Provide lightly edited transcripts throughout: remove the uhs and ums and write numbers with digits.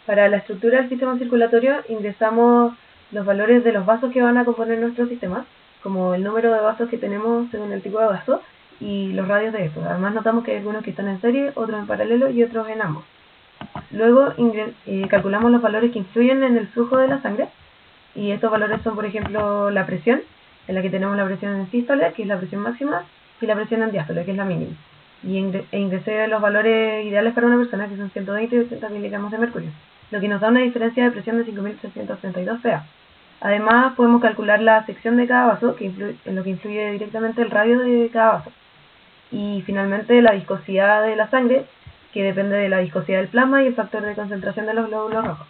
Para la estructura del sistema circulatorio ingresamos los valores de los vasos que van a componer nuestro sistema, como el número de vasos que tenemos según el tipo de vaso y los radios de estos. Además notamos que hay algunos que están en serie, otros en paralelo y otros en ambos. Luego calculamos los valores que influyen en el flujo de la sangre, y estos valores son, por ejemplo, la presión, en la que tenemos la presión en sístole, que es la presión máxima, y la presión en diástole, que es la mínima. Y ingresé los valores ideales para una persona, que son 120 y 80 miligramos de mercurio, lo que nos da una diferencia de presión de 5.332 PA. Además, podemos calcular la sección de cada vaso, en lo que influye directamente el radio de cada vaso. Y finalmente, la viscosidad de la sangre, que depende de la viscosidad del plasma y el factor de concentración de los glóbulos rojos.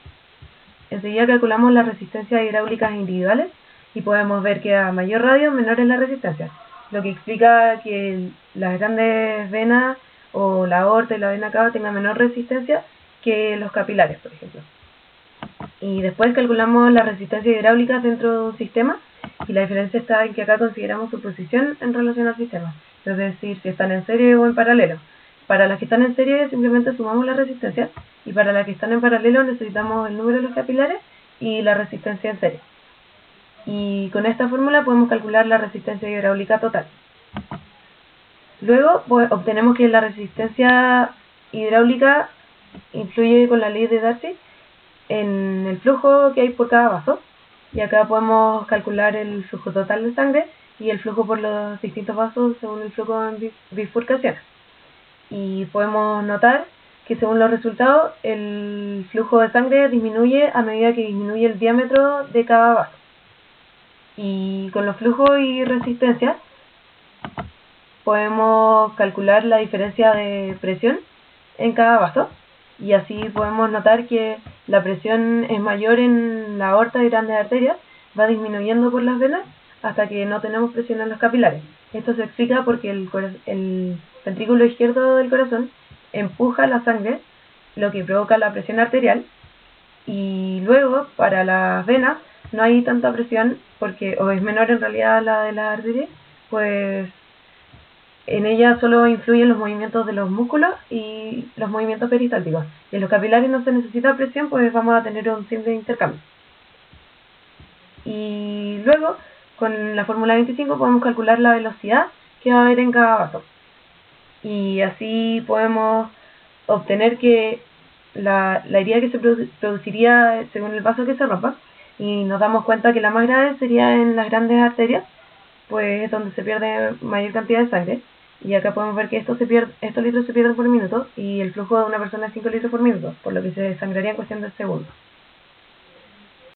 Enseguida calculamos las resistencias hidráulicas individuales y podemos ver que a mayor radio, menor es la resistencia, lo que explica que las grandes venas o la aorta y la vena cava tengan menor resistencia que los capilares, por ejemplo. Y después calculamos las resistencias hidráulicas dentro de un sistema, y la diferencia está en que acá consideramos su posición en relación al sistema, es decir, si están en serie o en paralelo. Para las que están en serie simplemente sumamos la resistencia, y para las que están en paralelo necesitamos el número de los capilares y la resistencia en serie. Y con esta fórmula podemos calcular la resistencia hidráulica total. Luego obtenemos que la resistencia hidráulica influye con la ley de Darcy en el flujo que hay por cada vaso, y acá podemos calcular el flujo total de sangre y el flujo por los distintos vasos según el flujo en bifurcaciones. Y podemos notar que según los resultados el flujo de sangre disminuye a medida que disminuye el diámetro de cada vaso. Y con los flujos y resistencia podemos calcular la diferencia de presión en cada vaso, y así podemos notar que la presión es mayor en la aorta y grandes arterias, va disminuyendo por las venas hasta que no tenemos presión en los capilares. Esto se explica porque el ventrículo izquierdo del corazón empuja la sangre, lo que provoca la presión arterial, y luego para las venas no hay tanta presión, porque o es menor en realidad la de las arterias, pues en ella solo influyen los movimientos de los músculos y los movimientos peristálticos. Y en los capilares no se necesita presión, pues vamos a tener un simple intercambio. Y luego, con la fórmula 25 podemos calcular la velocidad que va a haber en cada vaso. Y así podemos obtener que la herida que se produciría según el vaso que se rompa, y nos damos cuenta que la más grave sería en las grandes arterias, pues es donde se pierde mayor cantidad de sangre. Y acá podemos ver que estos litros se pierden por minuto, y el flujo de una persona es 5 litros por minuto, por lo que se desangraría en cuestión de segundos.